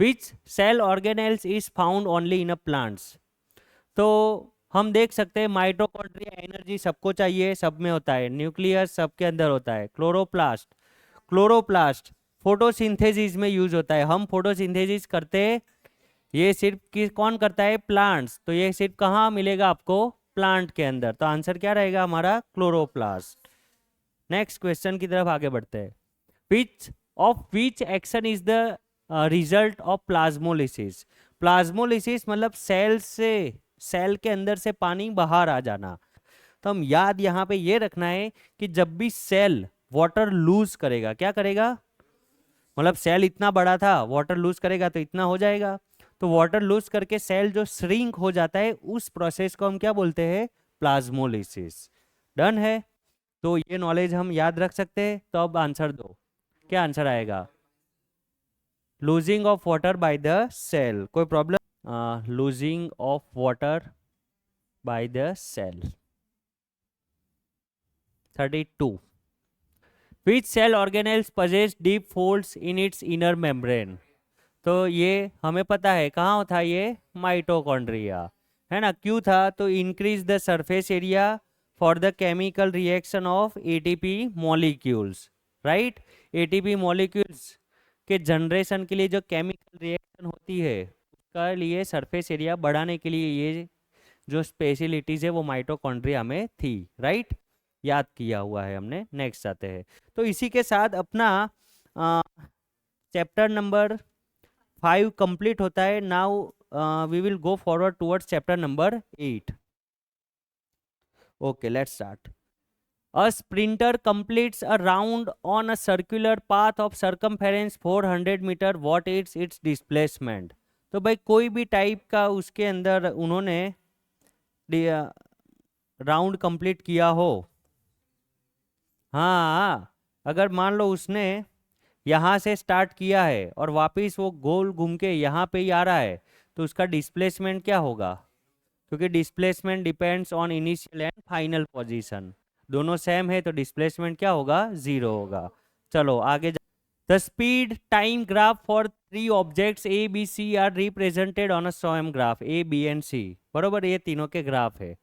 Which cell organelles is found only in a plants? तो हम देख सकते हैं माइटोकॉन्ड्रिया एनर्जी सबको चाहिए, सब में होता है, न्यूक्लियस सबके अंदर होता है, क्लोरोप्लास्ट, क्लोरोप्लास्ट फोटोसिंथेसिस में यूज होता है, हम फोटोसिंथेसिस करते हैं। ये सिर्फ कौन करता है? प्लांट्स। तो ये सिर्फ कहाँ मिलेगा आपको? प्लांट के अंदर। तो आंसर क्या रहेगा हमारा? क्लोरोप्लास्ट। नेक्स्ट क्वेश्चन की तरफ आगे बढ़ते हैं। विच action is the result of plasmolysis? Plasmolysis मतलब सेल के अंदर से पानी बाहर आ जाना। तो हम याद यहाँ पे ये रखना है कि जब भी सेल वाटर लूज करेगा, क्या करेगा? मतलब सेल इतना बड़ा था, वाटर लूज करेगा तो इतना हो जाएगा। तो वाटर लूज करके सेल जो श्रिंक हो जाता है उस प्रोसेस को हम क्या बोलते हैं? प्लाज्मोलिसिस। डन है। तो ये नॉलेज हम याद रख सकते हैं। तो अब आंसर दो, क्या आंसर आएगा? Losing of water by the cell, कोई problem. Losing of water by the cell. 32, which cell organelles possess deep folds in its inner membrane? तो ये हमें पता है कहाँ था, ये माइटोकॉन्ड्रिया है ना। क्यों था, तो increase the surface area for the chemical reaction of ATP molecules, right. ATP molecules के जनरेशन के लिए जो केमिकल रिएक्शन होती है उसका लिए सरफेस एरिया बढ़ाने के लिए ये जो स्पेशलिटीज है वो माइटोकॉन्ड्रिया में थी, राइट। याद किया हुआ है हमने। नेक्स्ट आते हैं। तो इसी के साथ अपना चैप्टर नंबर 5 कंप्लीट होता है। Now we will go forward towards chapter number 8। Okay, let's start. A sprinter completes a round on a circular path of circumference 400 meter. What is its displacement? तो भाई कोई भी टाइप का उसके अंदर उन्होंने राउंड कंप्लीट किया हो, हाँ, अगर मान लो उसने यहाँ से स्टार्ट किया है और वापस वो गोल घूम के यहाँ पे ही आ रहा है, तो उसका डिस्प्लेसमेंट क्या होगा, क्योंकि displacement depends on initial and final position. दोनों सेम है तो डिस्प्लेसमेंट क्या होगा, 0 होगा। चलो आगे the speed time graph for 3 objects A B C are represented on a स्वयं graph A B and C, बरोबर, ये तीनों के ग्राफ है।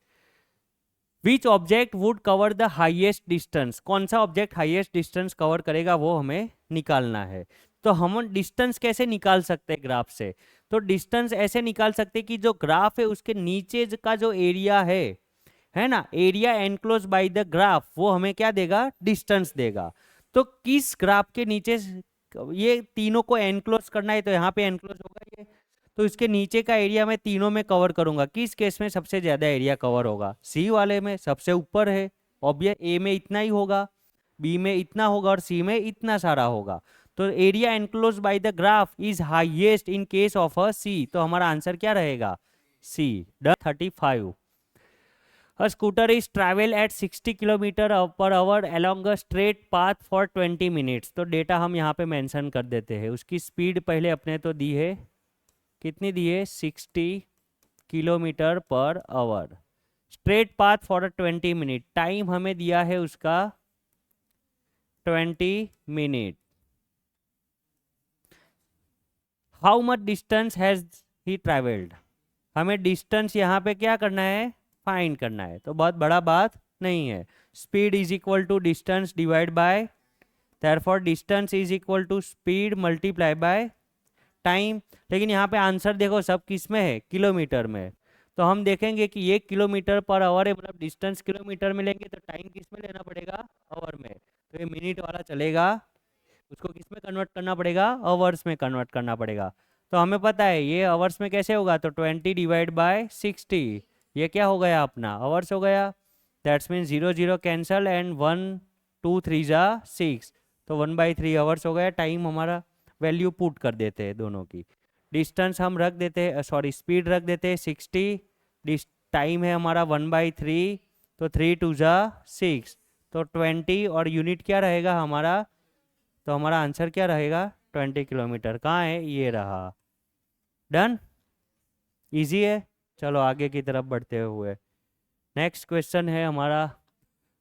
Which object would cover the highest distance, कौन सा ऑब्जेक्ट हाइएस्ट डिस्टेंस कवर करेगा वो हमें निकालना है। तो हम डिस्टेंस कैसे निकाल सकते हैं ग्राफ से, तो डिस्टेंस ऐसे निकाल सकते हैं कि जो ग्राफ है उसके नीचे का जो एरिया है ना, area enclose by the graph, वो हमें क्या देगा, डिस्टेंस देगा। तो किस ग्राफ के नीचे ये तीनों को एनक्लोज करना है, तो यहाँ पे एनक्लोज होगा ये, तो इसके नीचे का एरिया मैं तीनों में कवर करूंगा। किस केस में सबसे ज्यादा एरिया कवर होगा, सी वाले में सबसे ऊपर है ऑब्वियस, ए में इतना ही होगा, बी में इतना होगा और सी में इतना सारा होगा। तो area enclose by the graph is highest in case of a C, तो हमारा आंसर क्या रहेगा, C. 35 A scooter is travel at 60 kilometre per hour along a straight path for 20 minutes। तो डेटा हम यहाँ पे मेंशन कर देते हैं। उसकी स्पीड पहले अपने तो दी है, कितनी दी है, 60 kilometre per our, straight path for 20 minute, time हमें दिया है उसका 20 minute. How much distance has he travelled, हमें डिस्टेंस यहाँ पे क्या करना है, फाइंड करना है, तो बहुत बड़ा बात नहीं है। Speed is equal to distance divide by, therefore distance is equal to speed multiply by time. लेकिन यहाँ पे आंसर देखो सब किस में है, किलोमीटर में। तो हम देखेंगे कि ये किलोमीटर पर आवर है, मतलब डिस्टेंस किलोमीटर में लेंगे तो टाइम किस में लेना पड़ेगा, आवर में। तो ये मिनट वाला चलेगा, उसको किस में कन्वर्ट करना पड़ेगा, आवर्स में कन्वर्ट करना पड़ेगा। तो हमें पता है ये आवर्स में कैसे होगा, तो 20 डिवाइड बाय 60, ये क्या हो गया अपना, आवर्स हो गया। दैट्स मीन 0 0 कैंसल एंड 1 2 3 जा 6, तो 1/3 आवर्स हो गया। टाइम हमारा वैल्यू पुट कर देते हैं दोनों की, डिस्टेंस हम रख देते हैं, सॉरी स्पीड रख देते हैं 60, टाइम है हमारा 1/3, तो 3 2 जा 6, तो 20 और यूनिट क्या रहेगा हमारा, तो हमारा आंसर क्या रहेगा, 20 किलोमीटर। कहाँ है, ये रहा। डन, इजी है। चलो आगे की तरफ बढ़ते हुए नेक्स्ट क्वेश्चन है हमारा,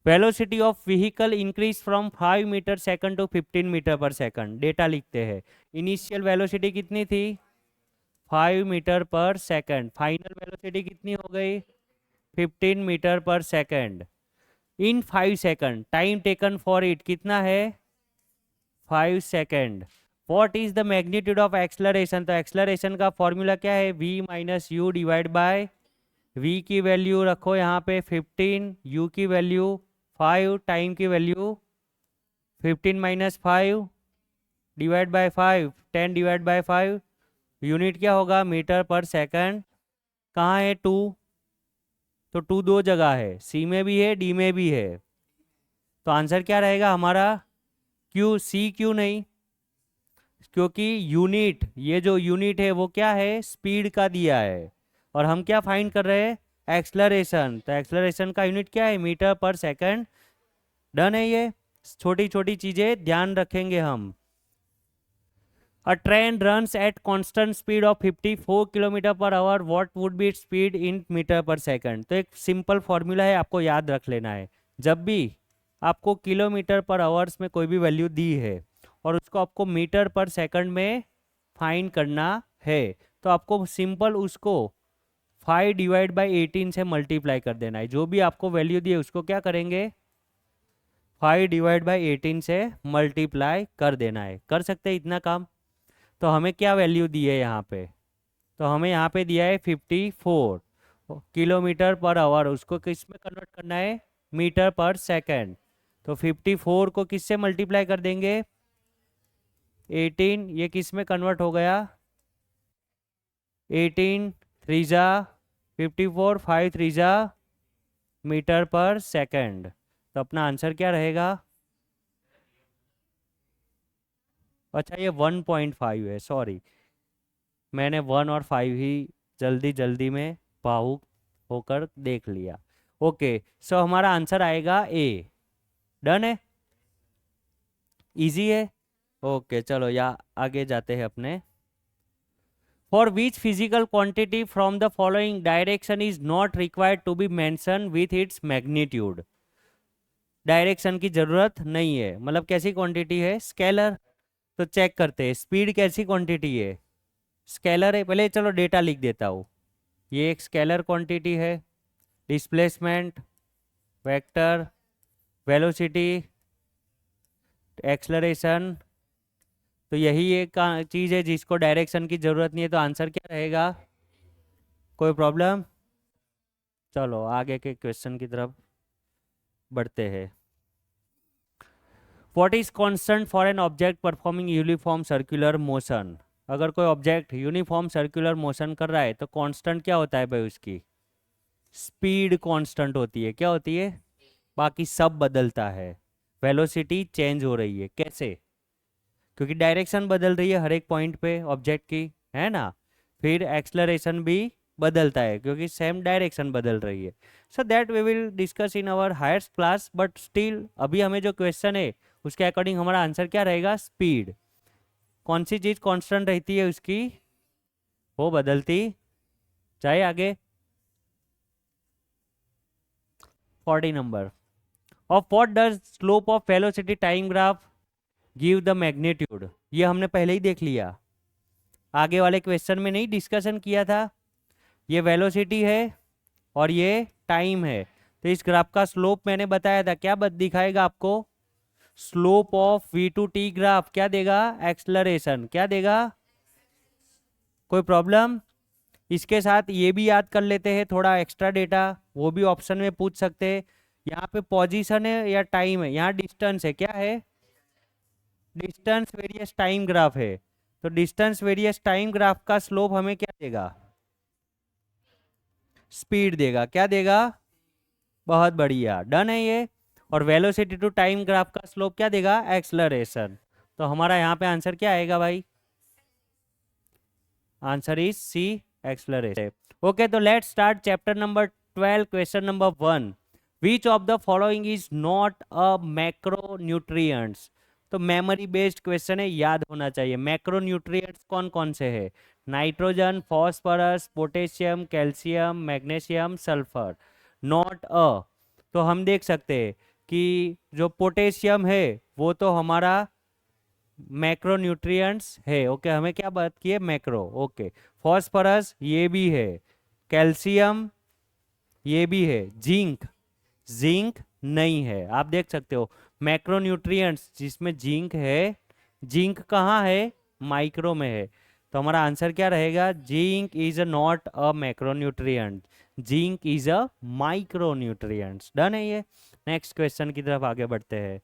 velocity of vehicle increase from 5 metre second to 15 metre per second. Data लिखते हैं, इनिशियल वेलोसिटी कितनी थी, 5 metre per second, final velocity कितनी हो गई, 15 metre per second. In 5 second time taken for it कितना है, 5 second. What is the magnitude of acceleration, तो एक्सलरेशन का फॉर्मूला क्या है, v minus you divide by, v की वैल्यू रखो यहाँ पे 15, u की वैल्यू 5, टाइम की value 15 minus 5 divide by 5, 10 divide by 5, unit क्या होगा, मीटर पर सेकंड। कहाँ है 2, तो 2 दो जगह है, सी में भी है डी में भी है, तो आंसर क्या रहेगा हमारा, क्यू, सी क्यू नहीं, क्योंकि यूनिट, ये जो यूनिट है वो क्या है, स्पीड का दिया है, और हम क्या फाइंड कर रहे हैं, एक्सलरेशन, तो एक्सलरेशन का यूनिट क्या है, मीटर पर सेकंड। डन है, ये छोटी छोटी चीजें ध्यान रखेंगे हम। A train runs at constant speed of 54 kilometre per hour, what would be its speed in metre per second. तो एक सिंपल फॉर्मूला है, आपको याद रख लेना है। जब भी आपको किलोमीटर पर आवर्स में कोई भी वैल्यू दी है और उसको आपको मीटर पर सेकंड में फाइंड करना है, तो आपको सिंपल उसको 5 डिवाइड बाई 18 से मल्टीप्लाई कर देना है। जो भी आपको वैल्यू दिए उसको क्या करेंगे, 5 डिवाइड बाई 18 से मल्टीप्लाई कर देना है। कर सकते हैं इतना काम। तो हमें क्या वैल्यू दी है यहाँ पे, तो हमें यहाँ पे दिया है 54 किलोमीटर पर आवर। उसको किस में कन्वर्ट करना है, मीटर पर सेकंड। तो 54 को किस से मल्टीप्लाई कर देंगे, 18, ये किस में कन्वर्ट हो गया, 18 3 54, 5 3 मीटर पर सेकंड। तो अपना आंसर क्या रहेगा, अच्छा ये 1.5 है, सॉरी मैंने 1 और 5 ही जल्दी जल्दी में भावुक होकर देख लिया। ओके, सो हमारा आंसर आएगा ए। डन है, इजी है। ओके चलो या आगे जाते हैं अपने। For which physical quantity from the following direction is not required to be mention with its magnitude. Direction की जरूरत नहीं है, मतलब कैसी क्वांटिटी है, स्केलर। तो चेक करते हैं, स्पीड कैसी क्वांटिटी है, स्केलर है। पहले चलो डेटा लिख देता हूँ। ये एक स्केलर क्वांटिटी है। डिस्प्लेसमेंट, वेक्टर, वेलोसिटी, एक्सलरेशन, तो यही एक चीज़ है जिसको डायरेक्शन की ज़रूरत नहीं है। तो आंसर क्या रहेगा, कोई प्रॉब्लम। चलो आगे के क्वेश्चन की तरफ बढ़ते हैं। What is constant for an object performing uniform circular motion. अगर कोई ऑब्जेक्ट यूनिफॉर्म सर्कुलर मोशन कर रहा है तो कांस्टेंट क्या होता है भाई, उसकी स्पीड कांस्टेंट होती है। क्या होती है, बाकी सब बदलता है। वेलोसिटी चेंज हो रही है, कैसे, क्योंकि डायरेक्शन बदल रही है हर एक पॉइंट पे ऑब्जेक्ट की, है ना। फिर एक्सलरेशन भी बदलता है क्योंकि सेम डायरेक्शन बदल रही है। So that we will discuss in our higher class, but still अभी हमें जो क्वेश्चन है उसके अकॉर्डिंग हमारा आंसर क्या रहेगा, स्पीड। कौन सी चीज़ कांस्टेंट रहती है उसकी, वो बदलती चाहे। आगे 40 number, of what does slope of velocity time graph give the magnitude. ये हमने पहले ही देख लिया, आगे वाले क्वेश्चन में नहीं डिस्कशन किया था। ये वेलोसिटी है और ये टाइम है। तो इस ग्राफ का स्लोप मैंने बताया था, क्या दिखाएगा आपको, slope of V to T graph क्या देगा, एक्सलरेशन क्या देगा। कोई प्रॉब्लम। इसके साथ ये भी याद कर लेते हैं थोड़ा एक्स्ट्रा डेटा, वो भी ऑप्शन में पूछ सकते हैं। यहाँ पे पोजीशन है या टाइम है, यहाँ डिस्टेंस है, क्या है, डिस्टेंस वेरियस टाइम ग्राफ है। तो डिस्टेंस वेरियस टाइम ग्राफ का स्लोप हमें क्या देगा, स्पीड देगा। क्या देगा, बहुत बढ़िया, डन है ये। और वेलोसिटी टू टाइम ग्राफ का स्लोप क्या देगा, एक्सलरेशन। तो हमारा यहाँ पे आंसर क्या आएगा भाई, answer is C, acceleration. Okay, तो let's start chapter number 12, question number 1। Which of the following is not a macro nutrients. तो मेमोरी बेस्ड क्वेश्चन है, याद होना चाहिए। मैक्रो न्यूट्रिएंट्स कौन कौन से है, nitrogen, phosphorus, potassium, calcium, magnesium, sulphur. Not a, तो हम देख सकते हैं कि जो पोटेशियम है वो तो हमारा मैक्रो न्यूट्रिएंट्स है। ओके, हमें क्या बात की है, मैक्रो। ओके, फॉस्फोरस ये भी है, कैल्शियम ये भी है, जिंक, जिंक नहीं है। आप देख सकते हो मैक्रो न्यूट्रिएंट्स जिसमें जिंक है, जिंक कहाँ है, माइक्रो में है। तो हमारा आंसर क्या रहेगा, zinc is a not a macro nutrient, zinc is a micro nutrients. Done है ये। नेक्स्ट क्वेश्चन की तरफ आगे बढ़ते हैं।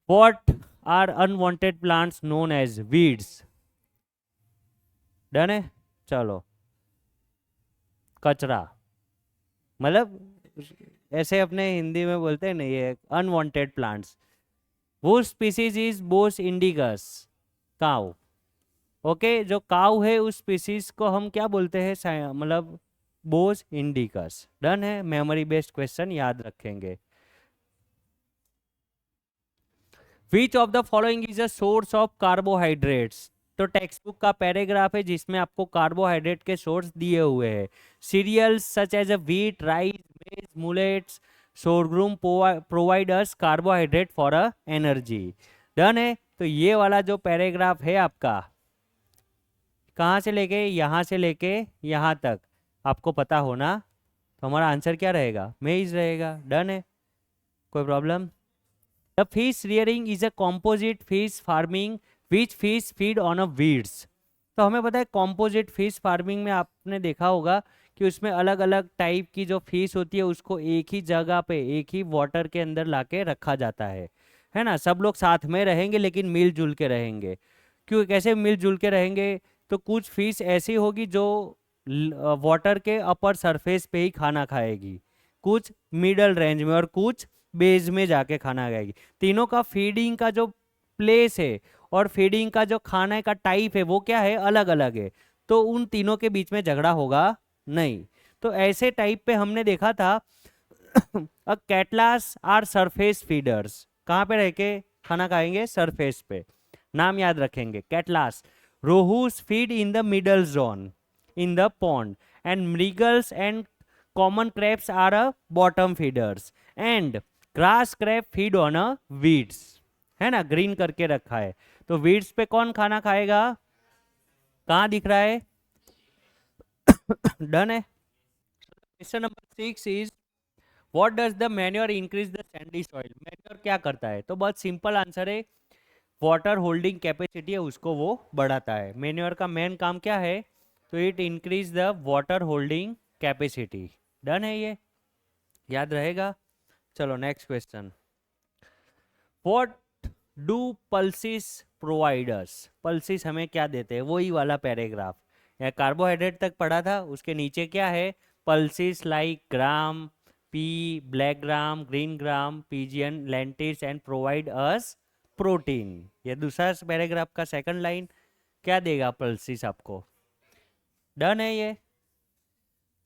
What are unwanted plants known as weeds? Done है, चलो कचरा, मतलब ऐसे अपने हिंदी में बोलते हैं ना, ये अनवांटेड प्लांट्स। वो species is Bos indicus, cow. Okay, जो काउ है उस स्पीसीज को हम क्या बोलते हैं, मतलब बोस इंडिगस। डन है, मेमोरी बेस्ड क्वेश्चन याद रखेंगे। Which of the following is a source of carbohydrates. तो टेक्स्ट बुक का पैराग्राफ है जिसमें आपको कार्बोहाइड्रेट के सोर्स दिए हुए हैं। Cereals such as a wheat, rice, maize, millets, sorghum provide us carbohydrate for a energy। Done है, तो ये वाला जो पैराग्राफ है आपका, कहाँ से लेके यहाँ तक आपको पता होना, तो हमारा आंसर क्या रहेगा, मेज रहेगा। डन है, कोई problem? The fish rearing is a composite fish farming which fish feed on a weeds. तो हमें पता है कॉम्पोजिट फिश फार्मिंग में आपने देखा होगा कि उसमें अलग अलग टाइप की जो फिश होती है उसको एक ही जगह पे एक ही वाटर के अंदर लाके रखा जाता है ना। सब लोग साथ में रहेंगे लेकिन मिलजुल के रहेंगे। क्यों, कैसे मिलजुल के रहेंगे? तो कुछ फिश ऐसी होगी जो वाटर के अपर सरफेस पे ही खाना खाएगी, कुछ मिडल रेंज में और कुछ बेस में जाके खाना खाएगी। तीनों का फीडिंग का जो प्लेस है और फीडिंग का जो खाने का टाइप है वो क्या है, अलग अलग है। तो उन तीनों के बीच में झगड़ा होगा नहीं। तो ऐसे टाइप पे हमने देखा था अ कैटलास आर सरफेस फीडर्स, कहाँ पे रह के खाना खाएंगे, सरफेस पे। नाम याद रखेंगे, catlas. Rohus feed in the middle zone in the pond, and mrigals and common crabs are a bottom feeders, and grass crab feed on a weeds, है ना, ग्रीन करके रखा है। तो weeds पे कौन खाना खाएगा, कहाँ दिख रहा है? डन है। Question number 6 is what does the manure increase the Sandy soil. Manure क्या करता है? तो बहुत सिंपल आंसर है, वाटर होल्डिंग कैपेसिटी है उसको वो बढ़ाता है। मैन्योर का मेन काम क्या है? तो it increase the water holding capacity. Done है, ये याद रहेगा। चलो next question, what do pulses providers. Pulses हमें क्या देते हैं, वही वाला पैराग्राफ, या कार्बोहाइड्रेट तक पढ़ा था, उसके नीचे क्या है, pulses like gram, pea, black gram, green gram, pigeon, lentils and provide us protein. ये दूसरा पैराग्राफ का सेकंड लाइन क्या देगा पल्सिस आपको। डन है ये।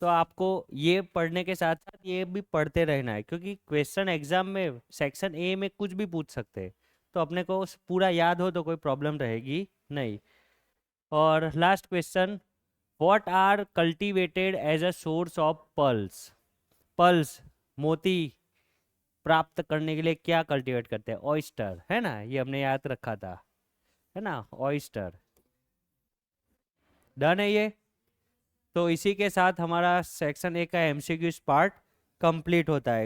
तो आपको ये पढ़ने के साथ साथ ये भी पढ़ते रहना है, क्योंकि क्वेश्चन एग्जाम में सेक्शन ए में कुछ भी पूछ सकते हैं। तो अपने को पूरा याद हो तो कोई प्रॉब्लम रहेगी नहीं। और last question, what are cultivated as a source of pulse. Pulse, मोती प्राप्त करने के लिए क्या कल्टीवेट करते हैं, ऑयस्टर, है ना, ये हमने याद रखा था, है ना, ऑयस्टर। डन है ये। तो इसी के साथ हमारा सेक्शन ए का एमसीक्यूज पार्ट कंप्लीट होता है।